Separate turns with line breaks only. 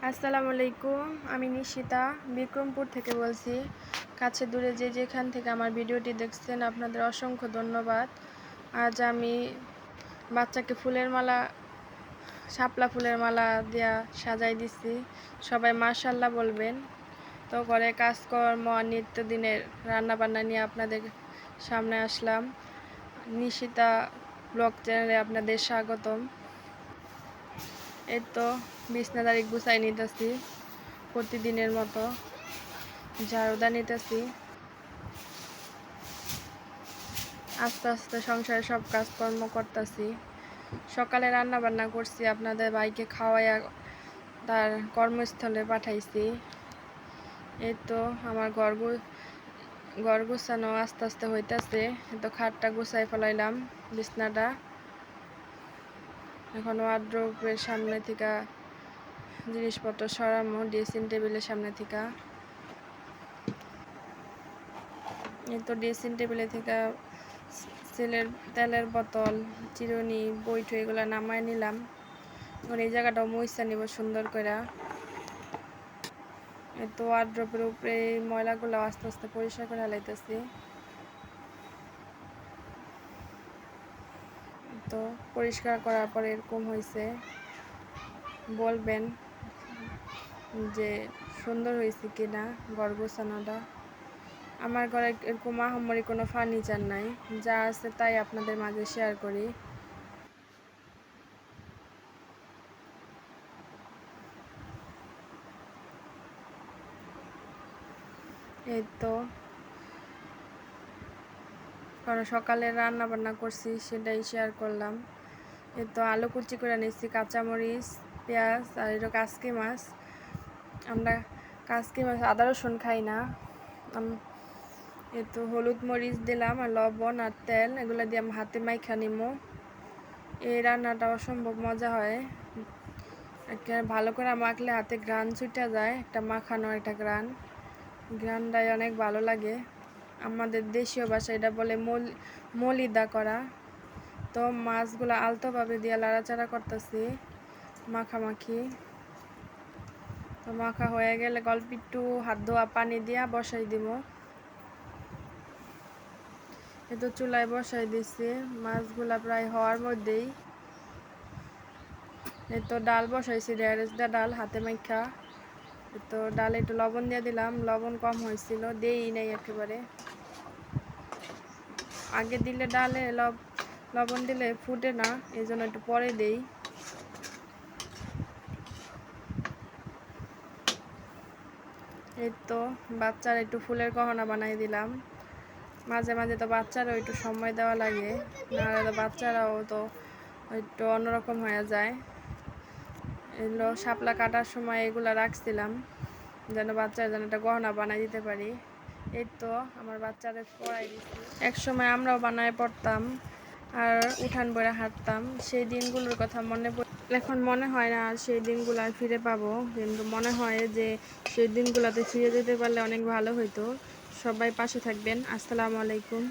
আসসালামু আলাইকুম। আমি নিশিতা বিক্রমপুর থেকে বলছি। কাছে দূরে যে যেখান থেকে আমার ভিডিওটি দেখছেন আপনাদের অসংখ্য ধন্যবাদ। আজ আমি বাচ্চাকে শাপলা ফুলের মালা দিয়া সাজাই দিছি। সবাই মাশাআল্লাহ বলবেন। তো ঘরে কাজকর্ম নিত্যদিনের রান্নাবান্না নিয়ে আপনাদের সামনে আসলাম। নিশিতা ব্লগ চ্যানেলে আপনাদের স্বাগতম। এই তো বিছনাদারি গুছাই নিতেছি প্রতিদিনের মতো, ঝাড়ুদা নিতেছি। আস্তে আস্তে সংসারে সব কাজকর্ম করতেছি। সকালে রান্না বান্না করছি, আপনাদের ভাইকে খাওয়াইয়া তার কর্মস্থলে পাঠাইছি। এই তো আমার ঘর গুছানো আস্তে আস্তে হইতেছে। তো খাটটা গুছাই ফেলাইলাম, বিছনাটা। এখন ওয়ার্ড্রোবের সামনে থেকে জিনিসপত্র সরামো, ড্রেসিং টেবিলের সামনে থেকে। এই তো ড্রেসিং টেবিলে থেকে ছেলের তেলের বোতল, চিরুনি, বইটু এগুলো নামায় নিলাম। এখন এই জায়গাটাও মুইসা নিব সুন্দর করে। এই তো ওয়ার্ড্রোবের উপরে এই ময়লাগুলো আস্তে আস্তে পরিষ্কার করে হালাইতেছি। তো পরিষ্কার করার পরে এরকম হয়েছে, বলবেন যে সুন্দর হয়েছে কিনা ঘর গোছানোটা। আমার ঘরে এরকম আহামরি কোনো ফার্নিচার নাই, যা আছে তাই আপনাদের মাঝে শেয়ার করি। এই তো কারণ সকালে রান্না বান্না করছি সেটাই শেয়ার করলাম। এই তো আলু কুচি করে নিচ্ছি, কাঁচামরিচ, পেঁয়াজ আর এটা কাসকি মাছ। আমরা কাসকি মাছ আদা রসুন খাই না। এই তো হলুদ মরিচ দিলাম আর লবণ আর তেল, এগুলো দিয়ে আমি হাতে মাইখা নিমো। এই রান্নাটা অসম্ভব মজা হয়। একেবারে ভালো করে মাখলে হাতে ঘ্রাণ ছুটে যায়, একটা মাখানো একটা ঘ্রাণটাই অনেক ভালো লাগে। আমাদের দেশীয় ভাষায় এটা বলে মলিদা করা। তো মাছগুলো আলতোভাবে দিয়ে লাড়াচাড়া করতেছি, মাখামাখি। তো মাখা হয়ে গেলে অল্প একটু হাত ধোয়া পানি দিয়া বসাই দিব। এই তো চুলায় বসাই দিছি, মাছগুলা প্রায় হওয়ার মধ্যেই। এই তো ডাল বসাইছি, ঢেঁড়স দা ডাল হাতে মাখা। তো ডালে একটু লবণ দিয়ে দিলাম, লবণ কম হয়েছিল, দেই নাই একেবারে। আগে দিলে ডালে লবণ দিলে ফুটে না, এই জন্য একটু পরে দেই। এই তো বাচ্চারা একটু ফুলের গহনা বানাই দিলাম। মাঝে মাঝে তো বাচ্চারাও একটু সময় দেওয়া লাগে, নাহলে তো বাচ্চারাও তো একটু অন্যরকম হয়ে যায়। এগুলো শাপলা কাটার সময় এগুলো রাখছিলাম যেন বাচ্চারা যেন একটা গহনা বানাই দিতে পারি। এই তো আমার বাচ্চাদের পড়াই দিচ্ছি। এক সময় আমরাও বানায় পড়তাম আর উঠান বইরা হাঁটতাম, সেই দিনগুলোর কথা এখন মনে হয় না আর সেই দিনগুলো আর ফিরে পাবো, কিন্তু মনে হয় যে সেই দিনগুলোতে ফিরে যেতে পারলে অনেক ভালো হতো। সবাই পাশে থাকবেন। আসসালামু আলাইকুম।